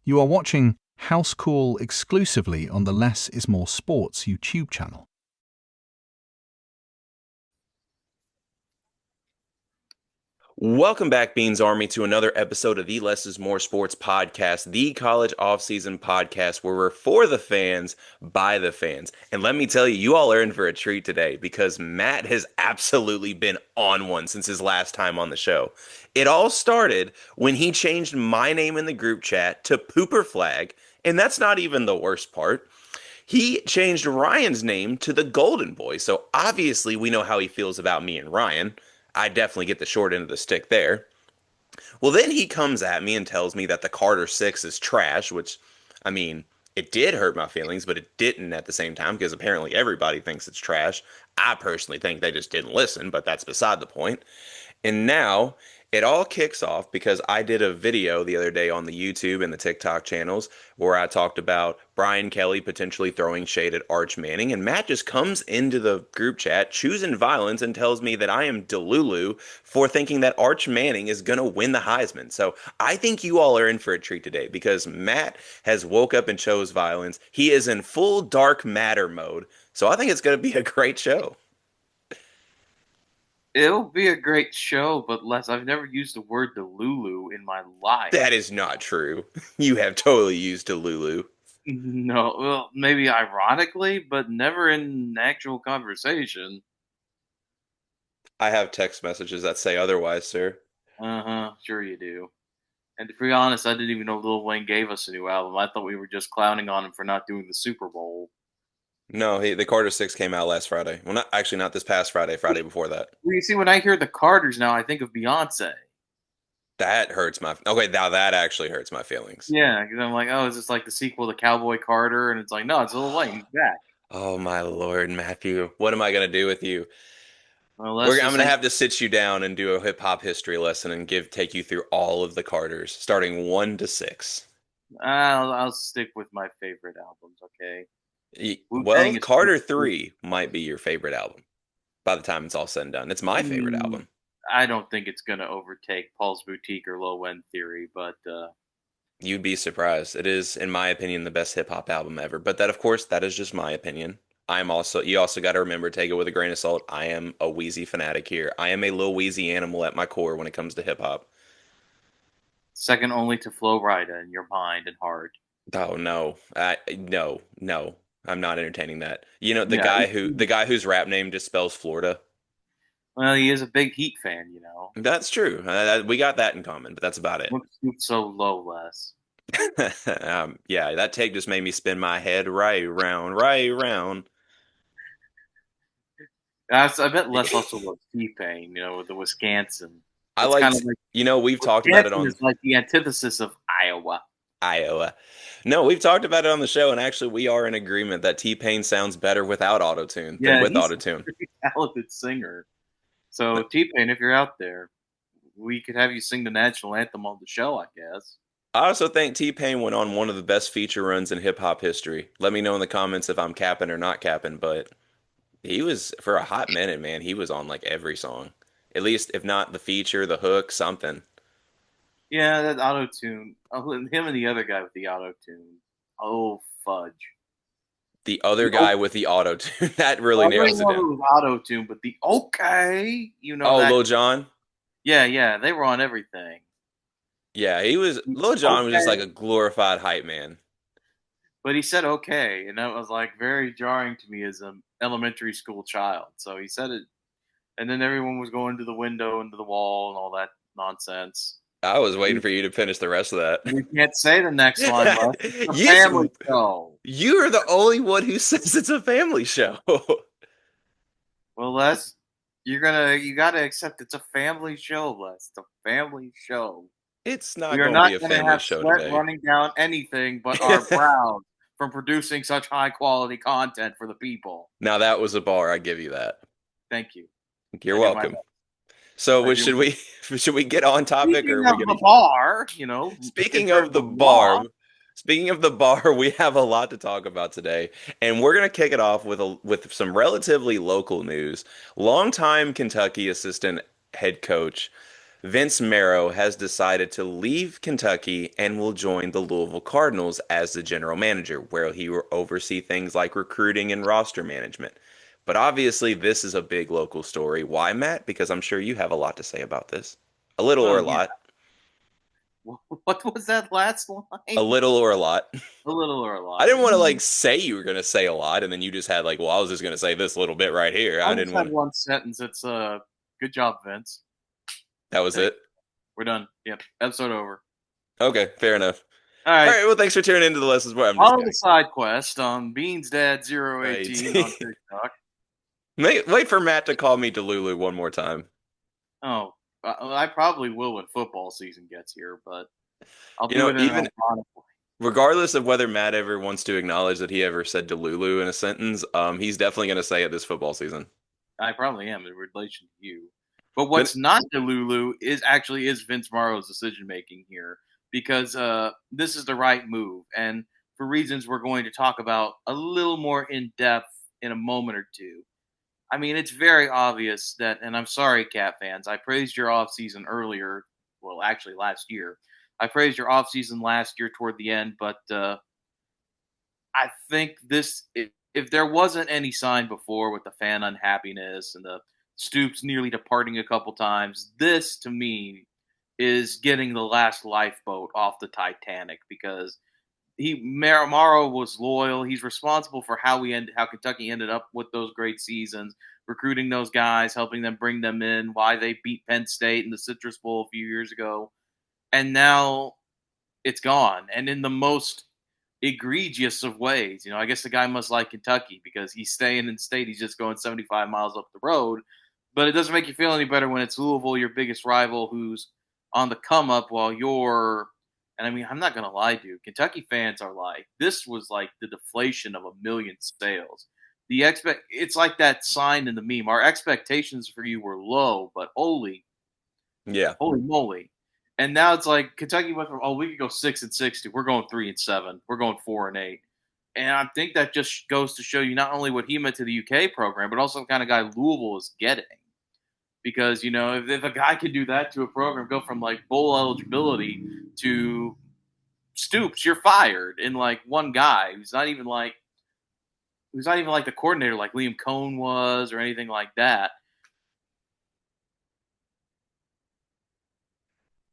You are watching House Call exclusively on the Less is More Sports YouTube channel. Welcome back, Beans Army, to another episode of the Less is More Sports podcast, the college offseason podcast where we're for the fans, by the fans. And let me tell you, you all are in for a treat today because Matt has absolutely been on one since his last time on the show. It all started when he changed my name in the group chat to Pooper Flag, and that's not even the worst part. He changed Ryan's name to the Golden Boy, so obviously we know how he feels about me and Ryan. I definitely get the short end of the stick there. Well, then he comes at me and tells me that the Carter 6 is trash, which, I mean, it did hurt my feelings, but it didn't at the same time because apparently everybody thinks it's trash. I personally think they just didn't listen, but that's beside the point. And now it all kicks off because I did a video the other day on the YouTube and the TikTok channels where I talked about Brian Kelly potentially throwing shade at Arch Manning. And Matt just comes into the group chat, choosing violence, and tells me that I am Delulu for thinking that Arch Manning is going to win the Heisman. So I think you all are in for a treat today because Matt has woke up and chose violence. He is in full dark matter mode. So I think it's going to be a great show. It'll be a great show, but I've never used the word Delulu in my life. That is not true. You have totally used Delulu. No, well, maybe ironically, but never in actual conversation. I have text messages that say otherwise, sir. Sure you do. And to be honest, I didn't even know Lil Wayne gave us a new album. I thought we were just clowning on him for not doing the Super Bowl. No, the Carter 6 came out last Friday. Well, not this past Friday, Friday before that. Well, you see, when I hear the Carters now, I think of Beyonce. That hurts my, okay, now that actually hurts my feelings. Yeah, because I'm like, oh, is this like the sequel to Cowboy Carter? And it's like, no, it's Lil Wayne. He's back. Oh my Lord, Matthew. What am I going to do with you? Well, let's I'm just going to say have to sit you down and do a hip hop history lesson and take you through all of the Carters, starting 1 to 6. I'll stick with my favorite albums, okay? Well, Wu-Tang is Carter 3 might be your favorite album by the time it's all said and done. It's my favorite Mm, album. I don't think it's going to overtake Paul's Boutique or Low End Theory, but You'd be surprised. It is, in my opinion, the best hip hop album ever. But that, of course, that is just my opinion. You also got to remember, take it with a grain of salt. I am a Wheezy fanatic here. I am a Lil Wheezy animal at my core when it comes to hip hop. second only to Flo Rida in your mind and heart. Oh no, no, I'm not entertaining that. Yeah, The guy whose rap name just spells Florida. well, he is a big Heat fan, you know. That's true. We got that in common, but that's about it. What's Scoop so low, Les? Yeah, that take just made me spin my head right round, right round. I bet Les also loves T-Pain, you know, with the Wisconsin. I It's kind of liked, like we've talked about it Wisconsin on is like the antithesis of Iowa. Iowa. No, we've talked about it on the show, and actually, we are in agreement that T-Pain sounds better without autotune than Yeah, with he's a autotune. pretty talented singer. So T-Pain, if you're out there, we could have you sing the national anthem on the show, I guess. I also think T-Pain went on one of the best feature runs in hip hop history. Let me know in the comments if I'm capping or not capping, but he was, for a hot minute, man, he was on like every song. At least, if not the feature, the hook, something. Yeah, that auto tune. Oh, him and the other guy with the auto tune. Oh fudge! The other The guy with the auto-tune, that really I don't even narrows it know if it down. was auto tune, but the okay, you know Oh, that. Lil Jon? Yeah, they were on everything. Yeah, Lil Jon was just like Okay, a glorified hype man. but he said okay, and that was like very jarring to me as an elementary school child. So he said it, and then everyone was going to the window and to the wall and all that nonsense. I was waiting for you to finish the rest of We that. can't say the next line, Les. It's a Yes, family show. you're the only one who says it's a family show. Well, Les, you gotta accept it's a family show, Les. It's a family show. It's We not are going to be not a going to family have show sweat today. running down anything but our brows from producing such high quality content for the people. Now that was a bar, I give you that. Thank you. You're I did my welcome. best. So I do. should we should we get on topic or Speaking are we of the gonna bar, you know, in Speaking of terms the of law, bar, speaking of the bar, we have a lot to talk about today, and we're gonna kick it off with some relatively local news. Longtime Kentucky assistant head coach Vince Marrow has decided to leave Kentucky and will join the Louisville Cardinals as the general manager, where he will oversee things like recruiting and roster management. But obviously, this is a big local story. Why, Matt? Because I'm sure you have a lot to say about this. A little or Well, a yeah. lot. What was that last A line? little or a lot. A little or a I lot. didn't want to like say you were going to say a lot, and then you just had like, well, I was just going to say this little bit right here. I I'll didn't just have want to. one sentence. It's good job, Vince. That was Thank. it. We're done. Yep. Episode over. Okay, fair enough. All All right. right, well, thanks for tuning into the Lessons Where I'm just Follow the kidding. side quest on Beans Dad Right. 018 on TikTok. Wait for Matt to call me Delulu one more time. Oh, I probably will when football season gets here, but I'll You do know, it in an even ironic way. regardless of whether Matt ever wants to acknowledge that he ever said Delulu in a sentence, he's definitely going to say it this football season. I probably am in relation to you. But But what's not Delulu is Vince Morrow's decision making here because this is the right move, and for reasons we're going to talk about a little more in depth in a moment or two. I mean, it's very obvious that, and I'm sorry, Cat fans, I praised your offseason earlier. Well, actually, last year. I praised your offseason last year toward the end, but I think if there wasn't any sign before with the fan unhappiness and the Stoops nearly departing a couple times, this to me is getting the last lifeboat off the Titanic because Marrow was loyal. He's responsible for how Kentucky ended up with those great seasons, recruiting those guys, helping them bring them in, why they beat Penn State in the Citrus Bowl a few years ago, and now it's gone. And in the most egregious of ways, I guess the guy must like Kentucky because he's staying in state. He's just going 75 miles up the road. But it doesn't make you feel any better when it's Louisville, your biggest rival, who's on the come up while you're. And I mean, I'm not going to lie, dude. Kentucky fans are like, this was like the deflation of a million sales. It's like that sign in the meme. Our expectations for you were low, but yeah, holy moly. And now it's like Kentucky went from, we could go 6-6 to we're going 3-7. We're going 4-8. And I think that just goes to show you not only what he meant to the UK program, but also the kind of guy Louisville is getting. Because, if a guy could do that to a program, go from like bowl eligibility to Stoops, you're fired in like one guy who's not even like the coordinator like Liam Cohn was or anything like that.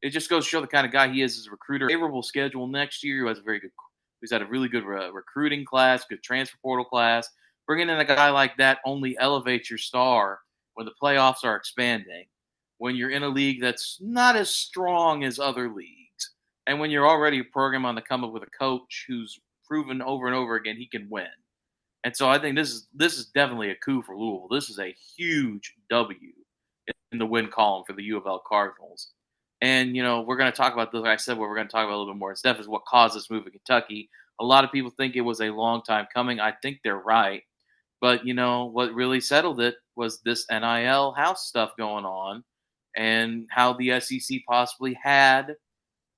It just goes to show the kind of guy he is as a recruiter. Favorable schedule next year. Who's had a really good recruiting class, good transfer portal class. Bringing in a guy like that only elevates your star when the playoffs are expanding. When you're in a league that's not as strong as other leagues, and when you're already a program on the come up with a coach who's proven over and over again he can win. And so I think this is definitely a coup for Louisville. This is a huge W in the win column for the U of L Cardinals. And, we're going to talk about this. Like I said, what we're going to talk about a little bit more in depth is what caused this move in Kentucky. A lot of people think it was a long time coming. I think they're right. But, what really settled it was this NIL house stuff going on and how the SEC possibly had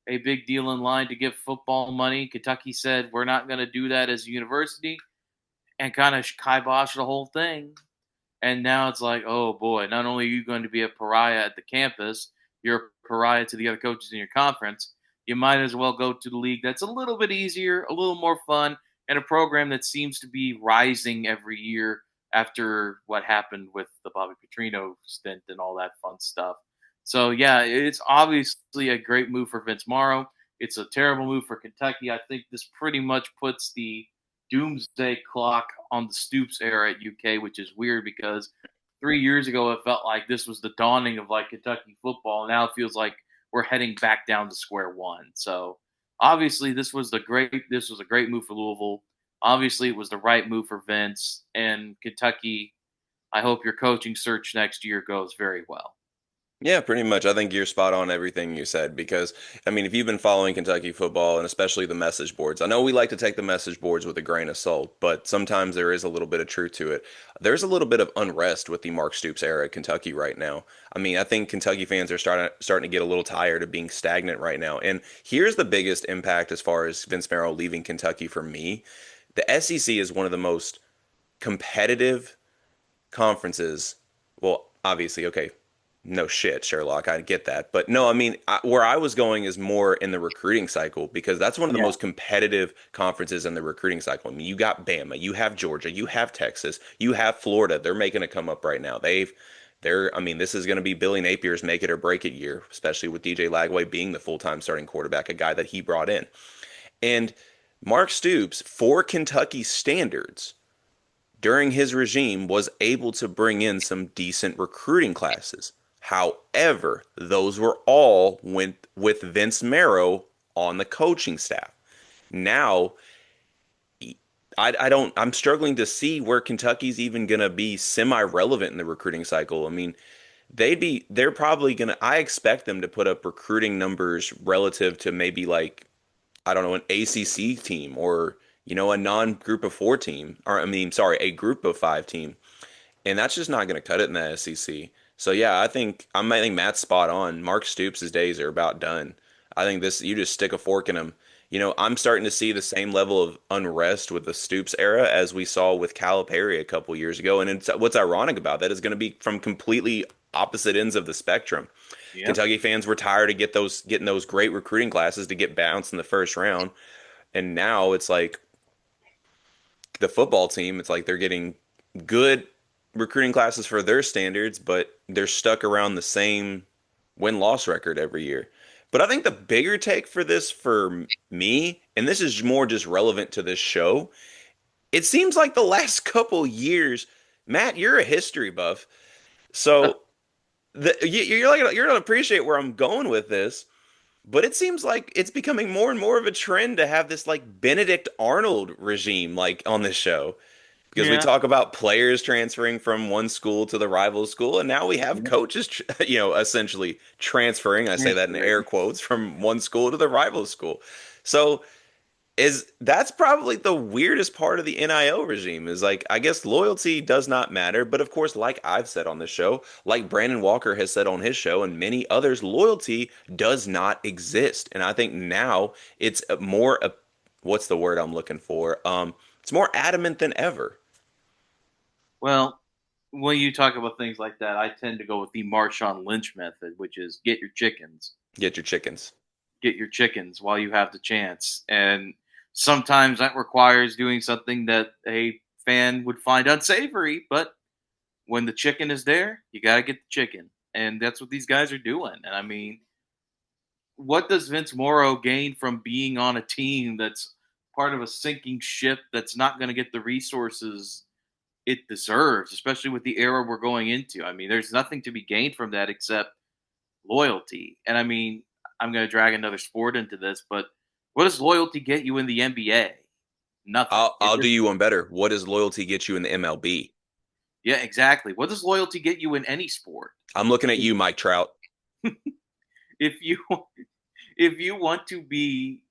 a big deal in line to give football money. Kentucky said, we're not going to do that as a university and kind of kiboshed the whole thing. And now it's like, oh boy, not only are you going to be a pariah at the campus, you're a pariah to the other coaches in your conference. You might as well go to the league that's a little bit easier, a little more fun, and a program that seems to be rising every year after what happened with the Bobby Petrino stint and all that fun stuff. So, yeah, it's obviously a great move for Vince Morrow. It's a terrible move for Kentucky. I think this pretty much puts the doomsday clock on the Stoops era at UK, which is weird because 3 years ago it felt like this was the dawning of like Kentucky football. Now it feels like we're heading back down to square one. So obviously this was a great move for Louisville. Obviously it was the right move for Vince and Kentucky. I hope your coaching search next year goes very well. yeah, pretty much. I think you're spot on everything you said because, I mean, if you've been following Kentucky football and especially the message boards, I know we like to take the message boards with a grain of salt, but sometimes there is a little bit of truth to it. There's a little bit of unrest with the Mark Stoops era at Kentucky right now. I mean, I think Kentucky fans are starting to get a little tired of being stagnant right now. And here's the biggest impact as far as Vince Marrow leaving Kentucky for me. The SEC is one of the most competitive conferences. Well, obviously, okay. No shit, Sherlock. I get that. But no, I mean, where I was going is more in the recruiting cycle because that's one of the Yeah. most competitive conferences in the recruiting cycle. I mean, you got Bama, you have Georgia, you have Texas, you have Florida. They're making a come up right now. I mean, this is going to be Billy Napier's make it or break it year, especially with DJ Lagway being the full-time starting quarterback, a guy that he brought in. And Mark Stoops, for Kentucky standards, during his regime was able to bring in some decent recruiting classes. However, those were all went with Vince Marrow on the coaching staff. Now, I'm struggling to see where Kentucky's even going to be semi-relevant in the recruiting cycle. I mean, they're probably going to, I expect them to put up recruiting numbers relative to maybe like, I don't know, an ACC team or, a non-group of four team, or I mean, sorry, a group of five team. And that's just not going to cut it in the SEC. So yeah, I think Matt's spot on. Mark Stoops' days are about done. I think this you just stick a fork in him. I'm starting to see the same level of unrest with the Stoops era as we saw with Calipari a couple years ago. And what's ironic about that is going to be from completely opposite ends of the spectrum. Yep. Kentucky fans were tired of getting those great recruiting classes to get bounced in the first round, and now it's like the football team. It's like they're getting good recruiting classes for their standards, but they're stuck around the same win-loss record every year. But I think the bigger take for this for me, and this is more just relevant to this show, it seems like the last couple years, Matt, you're a history buff, so you're gonna appreciate where I'm going with this. But it seems like it's becoming more and more of a trend to have this like Benedict Arnold regime like on this show because we Yeah. talk about players transferring from one school to the rival school, and now we have Yep. coaches, essentially transferring. I say that in air Transferring. quotes from one school to the rival school. So is that's probably the weirdest part of the NIL regime is like I guess loyalty does not matter, but of course, like I've said on the show, like Brandon Walker has said on his show, and many others, loyalty does not exist. And I think now it's what's the word I'm looking for? It's more adamant than ever. Well, when you talk about things like that, I tend to go with the Marshawn Lynch method, which is get your chickens. Get your chickens. Get your chickens while you have the chance. And sometimes that requires doing something that a fan would find unsavory, but when the chicken is there, you got to get the chicken. And that's what these guys are doing. And I mean, what does Vince Morrow gain from being on a team that's part of a sinking ship that's not going to get the resources it deserves, especially with the era we're going into? I mean, there's nothing to be gained from that except loyalty. And I mean, I'm going to drag another sport into this, but what does loyalty get you in the NBA? Nothing. It I'll do just, you one better. What does loyalty get you in the MLB? yeah, exactly. What does loyalty get you in any sport? I'm looking at you, Mike Trout. If you if you want to be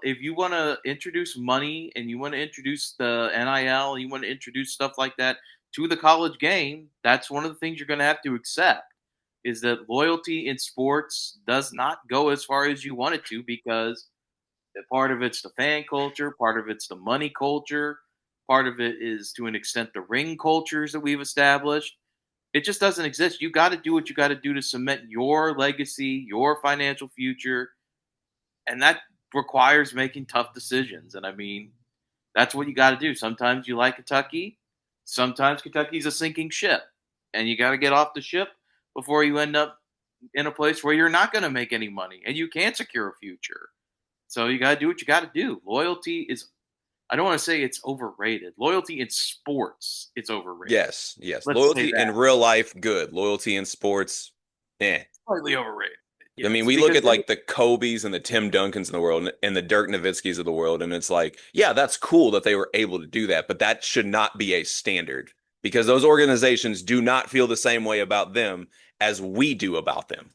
if you want to introduce money and you want to introduce the NIL, you want to introduce stuff like that to the college game, that's one of the things you're going to have to accept is that loyalty in sports does not go as far as you want it to because part of it's the fan culture, part of it's the money culture, part of it is to an extent the ring cultures that we've established. It just doesn't exist. You got to do what you got to do to cement your legacy, your financial future, and that requires making tough decisions. And I mean, that's what you got to do. Sometimes you like Kentucky, sometimes Kentucky's a sinking ship, and you got to get off the ship before you end up in a place where you're not going to make any money and you can't secure a future. So you got to do what you got to do. Loyalty is, I don't want to say it's overrated. Loyalty in sports, it's overrated. Yes, yes. Let's say Loyalty that. in real life, good. Loyalty in sports, eh. Slightly overrated. I mean, Yes, we look because at like the Kobe's and the Tim Duncans in the world and the Dirk Nowitzki's of the world, and it's like, yeah, that's cool that they were able to do that, but that should not be a standard because those organizations do not feel the same way about them as we do about them.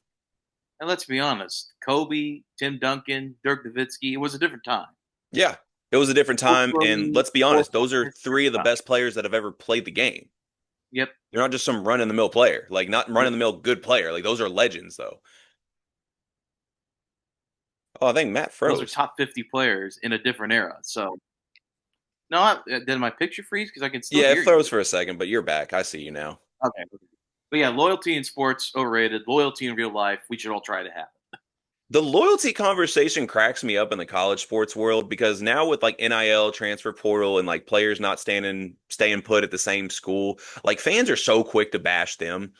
and let's be honest, Kobe, Tim Duncan, Dirk Nowitzki, it was a different time. Yeah, it was a different time, and Culturally, let's be honest, those are three of the different time. best players that have ever played the game. Yep. They're not just some run in the mill player, like not run in the mill good player. Like those are legends, though. Oh, I think Matt Those are froze. top 50 players in a different era. So, no, did my picture freeze? Because I can still Yeah, it hear froze you. for a second, but you're back. I see you now. Okay. But yeah, loyalty in sports overrated. Loyalty in real life, we should all try to have. The loyalty conversation cracks me up in the college sports world because now with like NIL, transfer portal, and like players not staying put at the same school, like fans are so quick to bash them.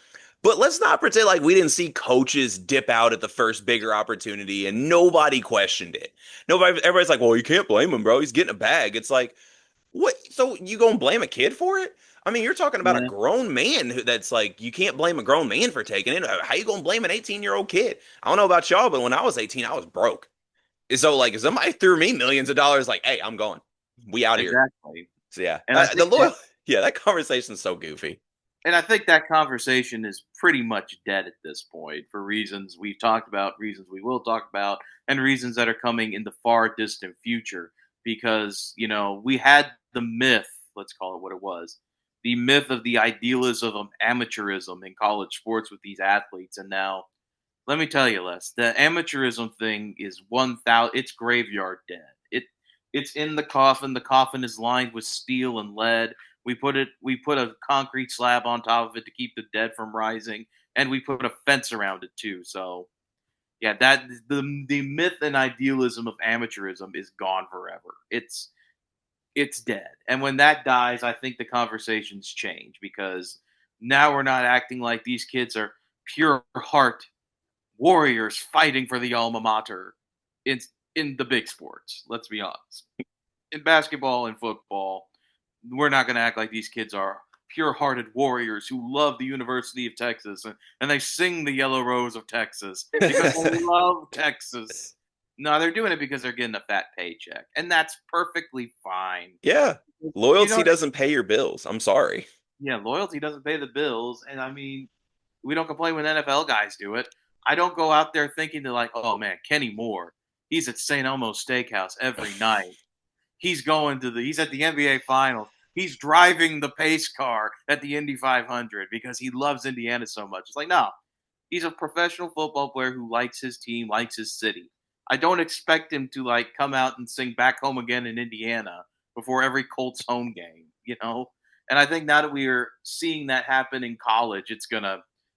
But let's not pretend like we didn't see coaches dip out at the first bigger opportunity and nobody questioned it. Everybody's like, "Well, you can't blame him, bro. He's getting a bag." It's like, what? So you gonna blame a kid for it? I mean, you're talking about a Yeah, grown man that's like, you can't blame a grown man for taking it. How you gonna blame an 18-year-old kid? I don't know about y'all, but when I was 18, I was broke. So like, if somebody threw me millions of dollars, like, hey, I'm going. We out here. exactly. So yeah, And I the think loyal, yeah, that conversation's so goofy. that conversation is pretty much dead at this point for reasons we've talked about, reasons we will talk about, and reasons that are coming in the far distant future. Because we had the myth, let's call it what it was, the myth of the idealism of amateurism in college sports with these athletes, and now let me tell you, Les, the amateurism thing is 1,000. It's graveyard dead. It's in the coffin. The coffin is lined with steel and lead. We put a concrete slab on top of it to keep the dead from rising, and we put a fence around it too. So yeah, that the myth and idealism of amateurism is gone forever. It's dead. And when that dies, I think the conversations change because now we're not acting like these kids are pure heart warriors fighting for the alma mater in in the big sports. Let's be honest. In basketball and football, we're not going to act like these kids are pure-hearted warriors who love the University of Texas and they sing the Yellow Rose of Texas because they love Texas. No, they're doing it because they're getting a fat paycheck, and that's perfectly fine. Yeah, You loyalty know, doesn't pay your bills. I'm sorry. yeah, loyalty doesn't pay the bills, and I mean, we don't complain when NFL guys do it. I don't go out there thinking to like, oh man, Kenny Moore, he's at St. Elmo's Steakhouse every night. He's at the NBA Finals. He's driving the pace car at the Indy 500 because he loves Indiana so much. It's like, no, he's a professional football player who likes his team, likes his city. I don't expect him to like come out and sing "Back Home Again" in Indiana before every Colts home game. And I think now that we are seeing that happen in college,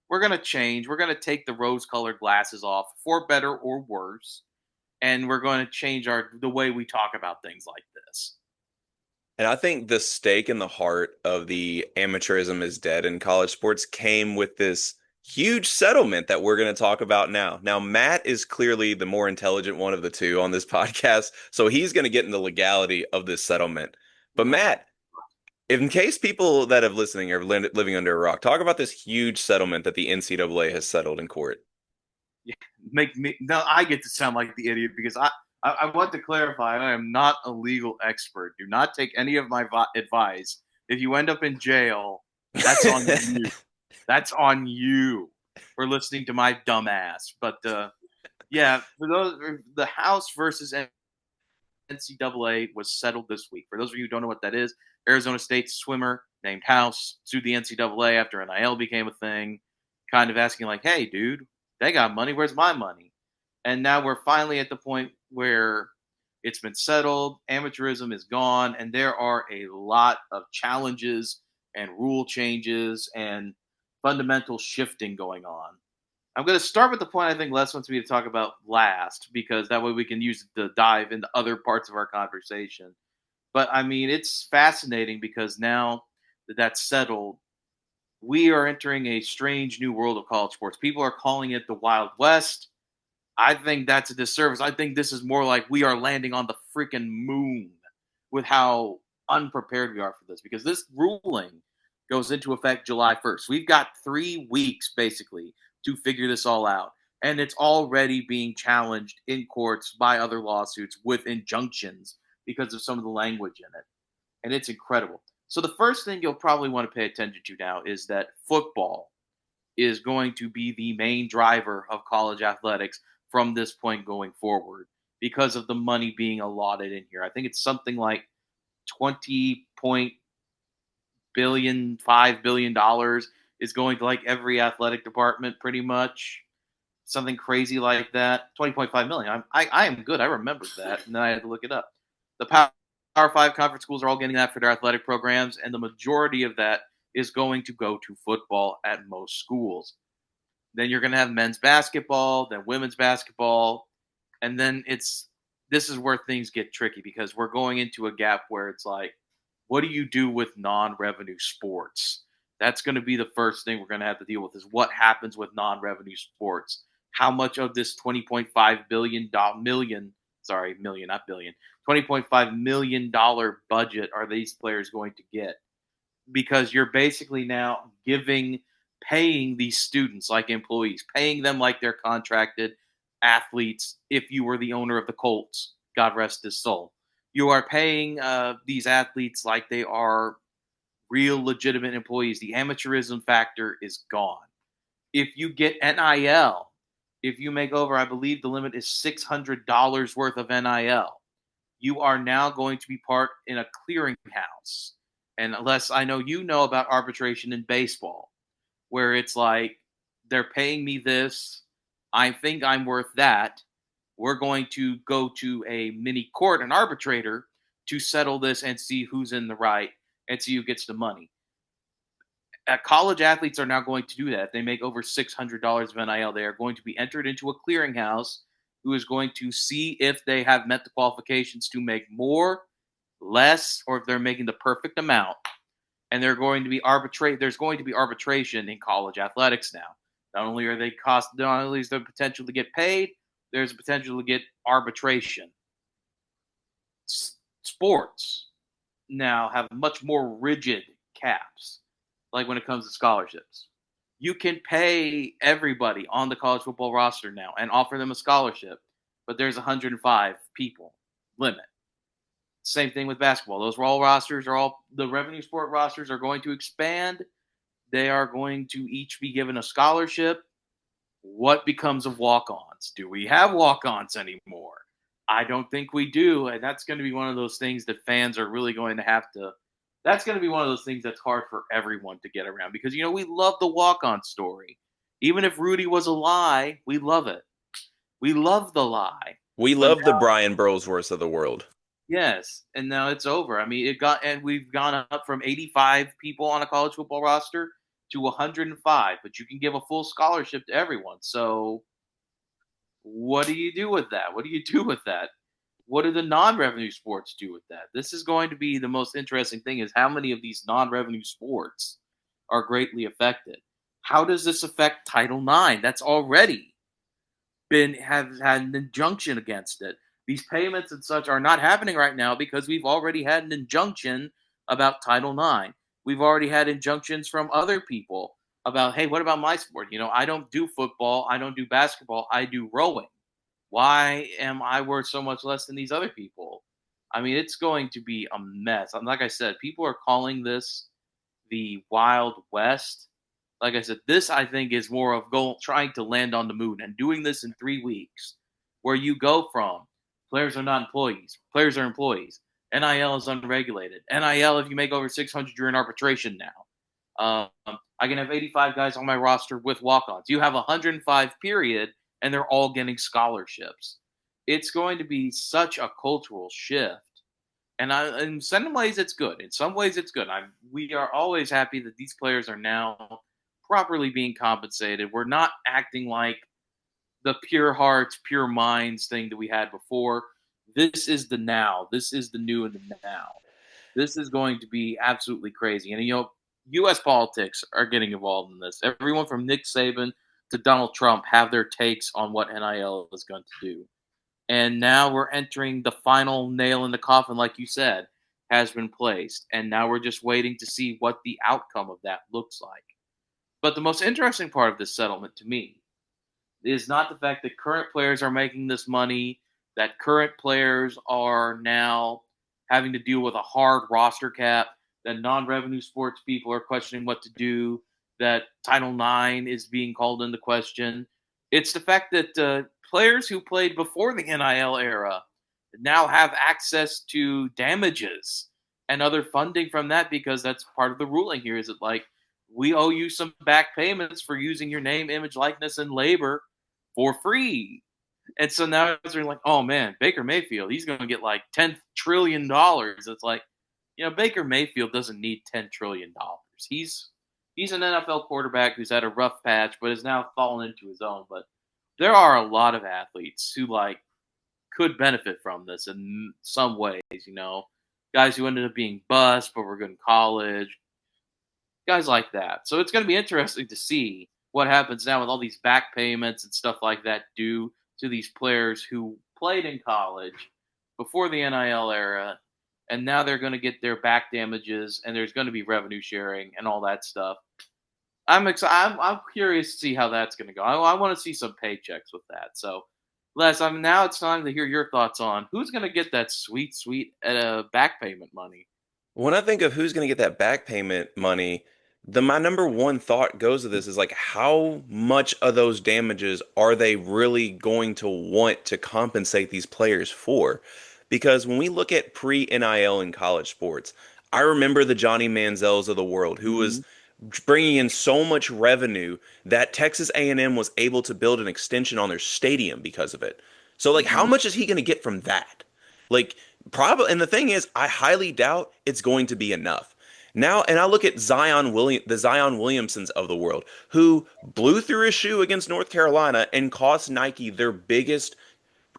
we're gonna change. We're gonna take the rose-colored glasses off for better or worse, and we're going to change the way we talk about things like this. And I think the stake in the heart of the amateurism is dead in college sports came with this huge settlement that we're going to talk about now. Now, Matt is clearly the more intelligent one of the two on this podcast, so he's going to get into the legality of this settlement. But Oh my! Matt, in case people that have listening are living under a rock, talk about this huge settlement that the NCAA has settled in court. Yeah, make me now. I get to sound like the idiot because I want to clarify. I am not a legal expert. Do not take any of my advice. If you end up in jail, that's on you. That's on you for listening to my dumbass. But yeah, for those, the House versus NCAA was settled this week. For those of you who don't know what that is, Arizona State swimmer named House sued the NCAA after NIL became a thing, kind of asking like, "Hey, dude, they got money. Where's my money?" And now we're finally at the point where it's been settled. Amateurism is gone, and there are a lot of challenges and rule changes and fundamental shifting going on. I'm going to start with the point I think Les wants me to talk about last, because that way we can use it to dive into other parts of our conversation. But I mean, it's fascinating because now that that's settled, we are entering a strange new world of college sports. People are calling it the Wild West. I think that's a disservice. I think this is more like we are landing on the freaking moon with how unprepared we are for this, because this ruling goes into effect July 1st. We've got 3 weeks basically to figure this all out. And it's already being challenged in courts by other lawsuits with injunctions because of some of the language in it. And it's incredible. So, the first thing you'll probably want to pay attention to now is that football is going to be the main driver of college athletics from this point going forward because of the money being allotted in here. I think it's something like 20.5 billion dollars is going to like every athletic department pretty much. Something crazy like that. 20.5 million. I am good. I remembered that, and then I had to look it up. The Power Five conference schools are all getting that for their athletic programs, and the majority of that is going to go to football at most schools. Then you're going to have men's basketball, then women's basketball, and then this is where things get tricky because we're going into a gap where it's like, what do you do with non-revenue sports? That's going to be the first thing we're going to have to deal with is what happens with non-revenue sports. How much of this $20.5 million budget are these players going to get? Because you're basically now paying these students like employees, paying them like they're contracted athletes. If you were the owner of the Colts, God rest his soul, you are paying these athletes like they are real legitimate employees. The amateurism factor is gone. If you get NIL, if you make over, I believe the limit is $600 worth of NIL, you are now going to be part in a clearinghouse. And unless I know you know about arbitration in baseball, where it's like they're paying me this, I think I'm worth that. We're going to go to a mini court, an arbitrator, to settle this and see who's in the right and see who gets the money. College athletes are now going to do that. If they make over $600 of NIL, they are going to be entered into a clearinghouse who is going to see if they have met the qualifications to make more, less, or if they're making the perfect amount. And they're going to be there's going to be arbitration in college athletics now. Not only is there potential to get paid, there's a potential to get arbitration. Sports now have much more rigid caps, like when it comes to scholarships. You can pay everybody on the college football roster now and offer them a scholarship, but there's 105 people limit. Same thing with basketball. Those the revenue sport rosters are going to expand. They are going to each be given a scholarship. What becomes of walk-ons? Do we have walk-ons anymore? I don't think we do, and that's going to be one of those things that fans are really going to have to. That's going to be one of those things that's hard for everyone to get around because, we love the walk-on story. Even if Rudy was a lie, we love it. We love the lie. We love the Brian Burlsworths of the world. Yes, and now it's over. I mean, we've gone up from 85 people on a college football roster to 105, but you can give a full scholarship to everyone. So what do you do with that? What do you do with that? What do the non-revenue sports do with that? This is going to be the most interesting thing is how many of these non-revenue sports are greatly affected. How does this affect Title IX? That's already have had an injunction against it. These payments and such are not happening right now because we've already had an injunction about Title IX. We've already had injunctions from other people about, hey, what about my sport? I don't do football. I don't do basketball. I do rowing. Why am I worth so much less than these other people? I mean, it's going to be a mess. Like I said, people are calling this the Wild West. Like I said, this I think is more of trying to land on the moon and doing this in 3 weeks, where you go from players are not employees, players are employees. NIL is unregulated. NIL, if you make over 600, you're in arbitration now. I can have 85 guys on my roster with walk-ons. You have 105 period, and they're all getting scholarships. It's going to be such a cultural shift. And in some ways, it's good. In some ways, it's good. We are always happy that these players are now properly being compensated. We're not acting like the pure hearts, pure minds thing that we had before. This is the now. This is the new and the now. This is going to be absolutely crazy. And, U.S. politics are getting involved in this. Everyone from Nick Saban to Donald Trump have their takes on what NIL is going to do. And now we're entering the final nail in the coffin, like you said, has been placed. And now we're just waiting to see what the outcome of that looks like. But the most interesting part of this settlement to me is not the fact that current players are making this money, that current players are now having to deal with a hard roster cap, that non-revenue sports people are questioning what to do, that Title IX is being called into question. It's the fact that players who played before the NIL era now have access to damages and other funding from that because that's part of the ruling here. Is it like, we owe you some back payments for using your name, image, likeness, and labor for free. And so now they're like, oh man, Baker Mayfield, he's going to get like $10 trillion. It's like, Baker Mayfield doesn't need $10 trillion. He's an NFL quarterback who's had a rough patch, but has now fallen into his own. But there are a lot of athletes who could benefit from this in some ways. Guys who ended up being bust but were good in college, guys like that. So it's going to be interesting to see what happens now with all these back payments and stuff like that due to these players who played in college before the NIL era, and now they're going to get their back damages, and there's going to be revenue sharing and all that stuff. I'm excited. I'm curious to see how that's going to go. I want to see some paychecks with that. So, Les, now it's time to hear your thoughts on who's going to get that sweet back payment money. When I think of who's going to get that back payment money, my number one thought goes to this is like, how much of those damages are they really going to want to compensate these players for? Because when we look at pre-NIL in college sports, I remember the Johnny Manziels of the world who was bringing in so much revenue that Texas A&M was able to build an extension on their stadium because of it. So like, how much is he going to get from that? Like, probably, and the thing is, I highly doubt it's going to be enough. Now, and I look at the Zion Williamsons of the world, who blew through a shoe against North Carolina and cost Nike their biggest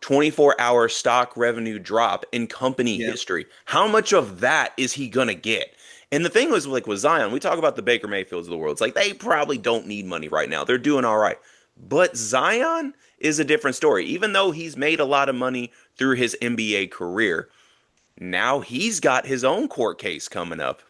24-hour stock revenue drop in company history. How much of that is he gonna get? And the thing was, like with Zion, we talk about the Baker Mayfields of the world. It's like they probably don't need money right now. They're doing all right. But Zion is a different story. Even though he's made a lot of money through his NBA career, now he's got his own court case coming up,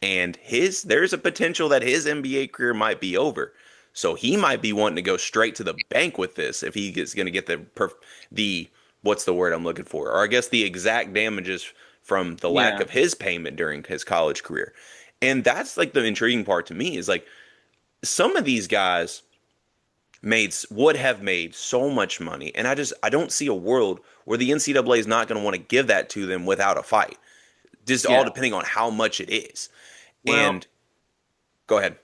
and there's a potential that his NBA career might be over. So he might be wanting to go straight to the bank with this if he is going to get the what's the word I'm looking for, or I guess the exact damages from the lack of his payment during his college career. And that's like the intriguing part to me is like some of these guys would have made so much money, and I don't see a world where the NCAA is not going to want to give that to them without a fight. Just all depending on how much it is. Well, and go ahead.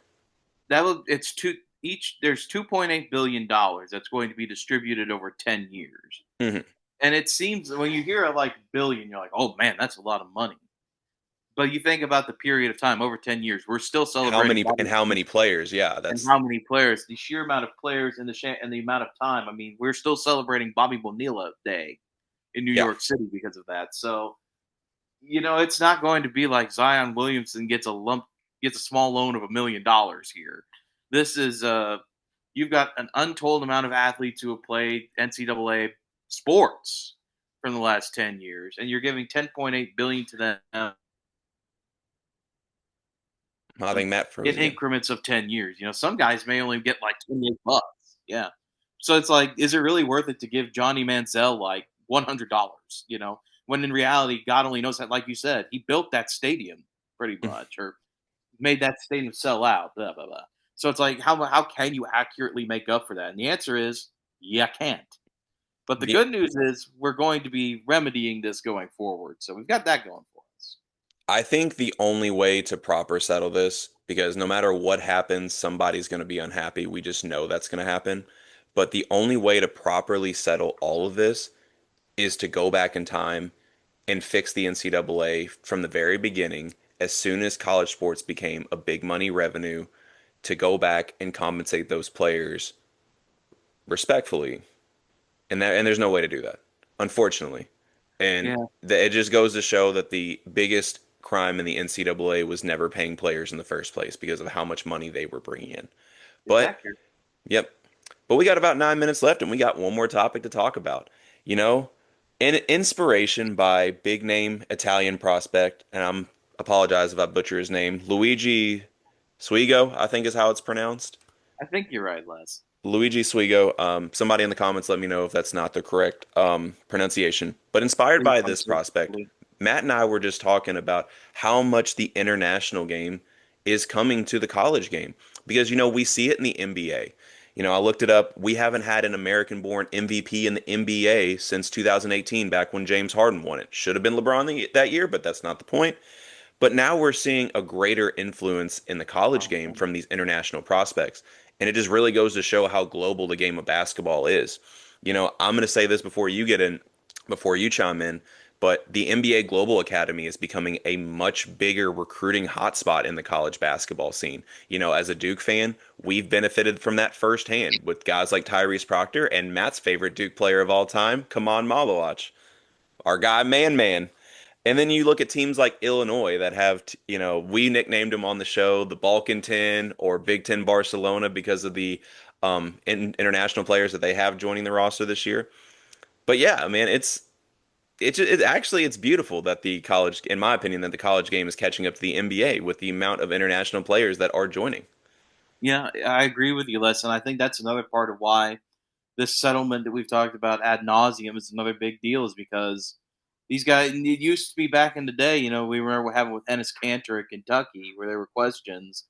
There's $2.8 billion that's going to be distributed over 10 years. Mm-hmm. And it seems when you hear like billion, you're like, oh man, that's a lot of money. But you think about the period of time over 10 years, we're still celebrating How many players? Yeah, and how many players, the sheer amount of players and the amount of time. I mean, we're still celebrating Bobby Bonilla Day in New York City because of that. So, it's not going to be like Zion Williamson gets a small loan of $1 million here. This is you've got an untold amount of athletes who have played NCAA sports from the last 10 years, and you're giving $10.8 billion to them. I think Matt froze in increments of 10 years. Some guys may only get like $28. Yeah. So it's like, is it really worth it to give Johnny Manziel like $100? When in reality, God only knows that, like you said, he built that stadium pretty much, or made that stadium sell out, blah, blah, blah. So it's like, how can you accurately make up for that? And the answer is, you can't. But the good news is we're going to be remedying this going forward. So we've got that going for us. I think the only way to proper settle this, because no matter what happens, somebody's going to be unhappy. We just know that's going to happen. But the only way to properly settle all of this is to go back in time and fix the NCAA from the very beginning, as soon as college sports became a big money revenue, to go back and compensate those players respectfully. And there's no way to do that, unfortunately. And it just goes to show that the biggest crime in the NCAA was never paying players in the first place because of how much money they were bringing in. But, yep. But we got about 9 minutes left, and we got one more topic to talk about. An inspiration by big name Italian prospect, and I'm apologize if I butcher his name, Luigi Swigo, I think is how it's pronounced. I think you're right, Les. Luigi Swigo. Somebody in the comments let me know if that's not the correct pronunciation. But inspired by this prospect, Matt and I were just talking about how much the international game is coming to the college game. Because, we see it in the NBA. I looked it up. We haven't had an American-born MVP in the NBA since 2018, back when James Harden won it. Should have been LeBron that year, but that's not the point. But now we're seeing a greater influence in the college game from these international prospects. And it just really goes to show how global the game of basketball is. I'm going to say this before you chime in, But the NBA Global Academy is becoming a much bigger recruiting hotspot in the college basketball scene. As a Duke fan, we've benefited from that firsthand with guys like Tyrese Proctor and Matt's favorite Duke player of all time, Kaman Malawach, our guy Man Man. And then you look at teams like Illinois that have, we nicknamed them on the show the Balkan 10 or Big Ten Barcelona because of the international players that they have joining the roster this year. But yeah, man, it's beautiful that the college, in my opinion, that the college game is catching up to the NBA with the amount of international players that are joining. Yeah, I agree with you, Les, and I think that's another part of why this settlement that we've talked about ad nauseum is another big deal, is because these guys. It used to be back in the day, we remember having with Ennis Cantor at Kentucky, where there were questions.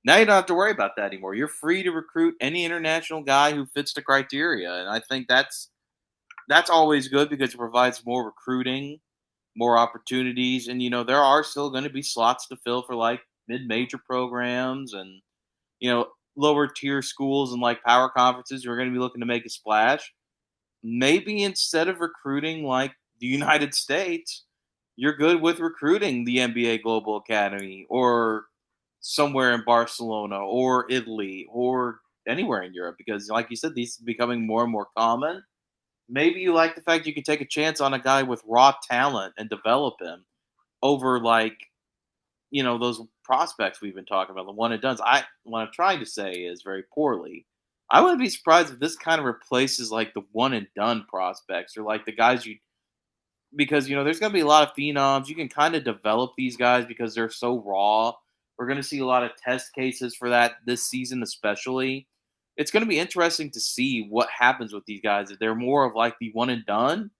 Now you don't have to worry about that anymore. You're free to recruit any international guy who fits the criteria, and I think that's always good because it provides more recruiting, more opportunities, and there are still going to be slots to fill for like mid-major programs and lower tier schools and like power conferences who are going to be looking to make a splash. Maybe instead of recruiting like the United States, you're good with recruiting the NBA Global Academy or somewhere in Barcelona or Italy or anywhere in Europe, because like you said, these are becoming more and more common. Maybe you like the fact you can take a chance on a guy with raw talent and develop him over like those prospects we've been talking about, the one and dones. What I'm trying to say is very poorly. I wouldn't be surprised if this kind of replaces like the one and done prospects or like the guys because there's going to be a lot of phenoms. You can kind of develop these guys because they're so raw. We're going to see a lot of test cases for that this season, especially. It's going to be interesting to see what happens with these guys. If they're more of like the one and done,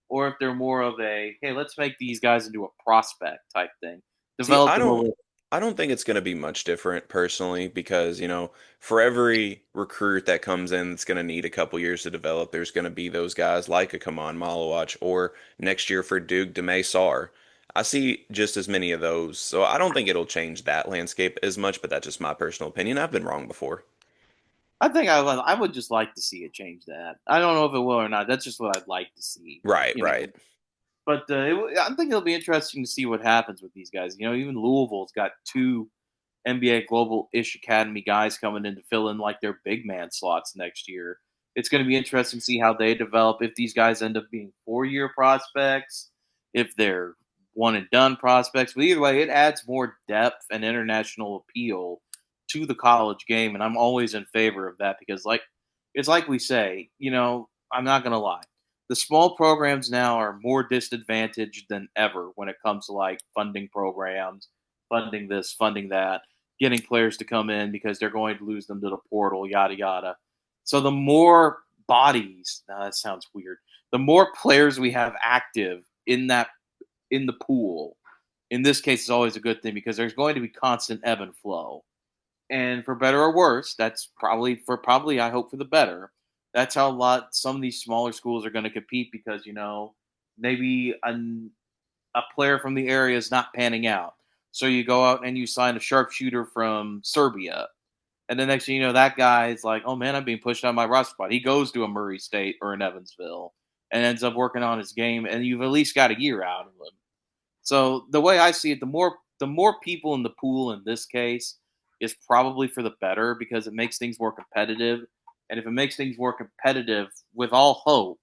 or if they're more of a hey, let's make these guys into a prospect type thing. See, Develop I them don't over. I don't think it's going to be much different personally because, for every recruit that comes in that's going to need a couple years to develop, there's going to be those guys like a Kaman Malawach or next year for Duke, Demay Sarr. I see just as many of those. So I don't think it'll change that landscape as much, but that's just my personal opinion. I've been wrong before. I would just like to see it change that. I don't know if it will or not. That's just what I'd like to see. Right, right. But I think it'll be interesting to see what happens with these guys. Even Louisville's got two NBA Global Ish Academy guys coming in to fill in like their big man slots next year. It's going to be interesting to see how they develop. If these guys end up being 4-year prospects, if they're one and done prospects. But either way, it adds more depth and international appeal to the college game, and I'm always in favor of that because, like, it's like we say, I'm not going to lie. The small programs now are more disadvantaged than ever when it comes to like funding programs, funding this, funding that, getting players to come in because they're going to lose them to the portal, yada yada. So the more bodies, now that sounds weird, the more players we have active in the pool, in this case is always a good thing because there's going to be constant ebb and flow. And for better or worse, that's probably I hope for the better. That's how some of these smaller schools are going to compete because maybe a player from the area is not panning out. So you go out and you sign a sharpshooter from Serbia. And the next thing you know, that guy is like, oh man, I'm being pushed out of my roster spot. He goes to a Murray State or an Evansville and ends up working on his game, and you've at least got a year out of him. So the way I see it, the more people in the pool in this case is probably for the better because it makes things more competitive. And if it makes things more competitive, with all hope,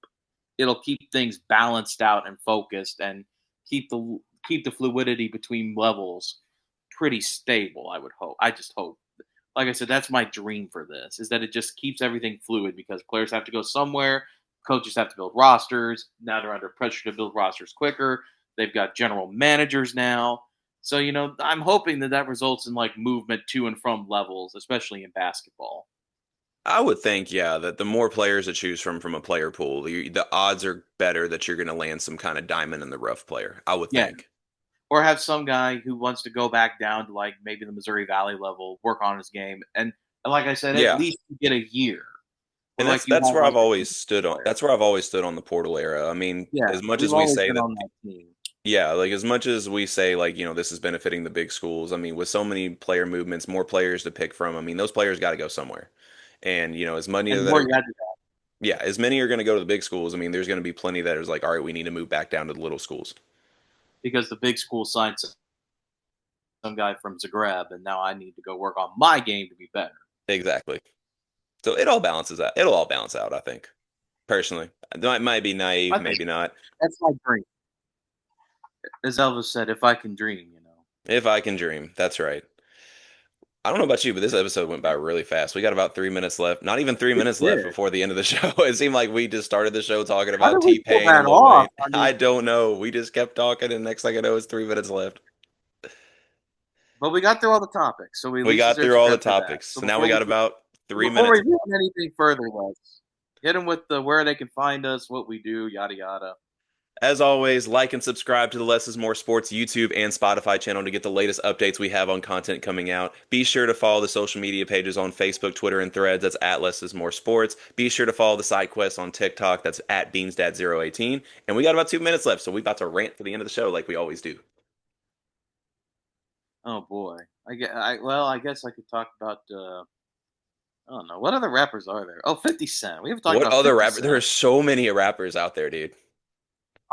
it'll keep things balanced out and focused and keep the fluidity between levels pretty stable. I would hope. I just hope. Like I said, that's my dream for this is that it just keeps everything fluid because players have to go somewhere, coaches have to build rosters. Now they're under pressure to build rosters quicker. They've got general managers now. So, I'm hoping that results in like movement to and from levels, especially in basketball. I would think, yeah, that the more players to choose from a player pool, the odds are better that you're going to land some kind of diamond in the rough player. I would Yeah. think. Or have some guy who wants to go back down to like maybe the Missouri Valley level, work on his game. And like I said, at Yeah. least you get a year. Or And like that's you that's have where like I've a always stood on. player. That's where I've always stood on the portal era. I mean, Yeah. as much We've as we always say been that, on that team. yeah, like as much as we say like, this is benefiting the big schools. I mean, with so many player movements, more players to pick from. I mean, those players got to go somewhere. And, as many And the that more are, you had to yeah, as many are going to go to the big schools. I mean, there's going to be plenty that is like, all right, we need to move back down to the little schools. because the big school signed some guy from Zagreb, and now I need to go work on my game to be better. Exactly. So it all balances out. It'll all balance out, I think. Personally, I might be naive, maybe not. That's my dream. As Elvis said, if I can dream, If I can dream, that's right. I don't know about you, but this episode went by really fast. We got about 3 minutes left. Not even 3 minutes It left did. before the end of the show. It seemed like we just started the show talking How about did we pull T-Pain and that Lil Wayne. off? I mean, I don't know. We just kept talking, and next thing I know, it's 3 minutes left. but we got through all the topics, so we at We least got deserve through all the credit for that. topics. So So now we got about 3 before we minutes. do anything further, let's hit them with the where they can find us, what we do, yada yada. As always, like and subscribe to the Less is More Sports YouTube and Spotify channel to get the latest updates we have on content coming out. Be sure to follow the social media pages on Facebook, Twitter, and Threads. That's at Less is More Sports. Be sure to follow the side quest on TikTok. That's at BeansDad018. And we got about 2 minutes left, so we about to rant for the end of the show like we always do. Oh boy, I guess I could talk about. I don't know what other rappers are there. Oh, 50 Cent. We haven't talked What about other 50 rappers? Cent. There are so many rappers out there, dude.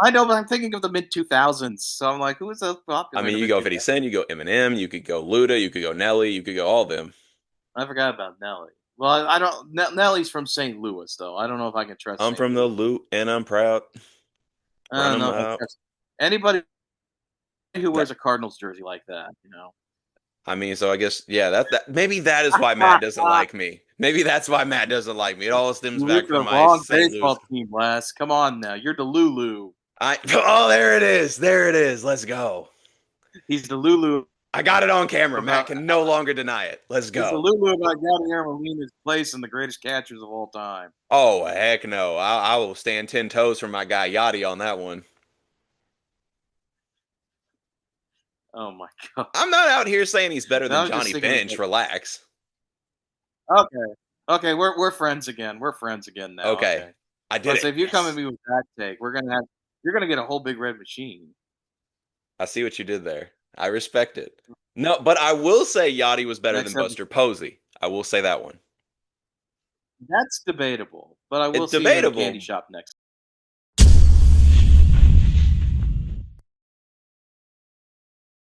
I know, but I'm thinking of the mid 2000s. So I'm like, who was so popular? I mean, in the you go mid 50 Cent, you go Eminem, you could go Luda, you could go Nelly, you could go all of them. I forgot about Nelly. Well, I don't. Nelly's from St. Louis, though. I don't know if I can trust. I'm from the loot and I'm proud. I don't know if I out. trust anybody who wears a Cardinals jersey like that. I mean, so I guess that maybe that is why Matt doesn't like me. Maybe that's why Matt doesn't like me. It all stems back from my wrong St. baseball Louis. team, Les. Come on now, you're the Lulu. There it is. There it is. Let's go. He's the Lulu. I got it on camera. Matt can no longer deny it. Let's go. He's the Lulu about Yadier Molina's place in the greatest catchers of all time. Oh heck no! I will stand 10 toes for my guy Yachty on that one. Oh my god! I'm not out here saying he's better than Johnny Bench. Relax. Okay, we're friends again. We're friends again now. Okay. I did it. If you come at me with that take, you're gonna get a whole big red machine. I see what you did there. I respect it. No, but I will say Yachty was better than Buster Posey. I will say that one. That's debatable, but I will It's see you in the debatable. candy shop next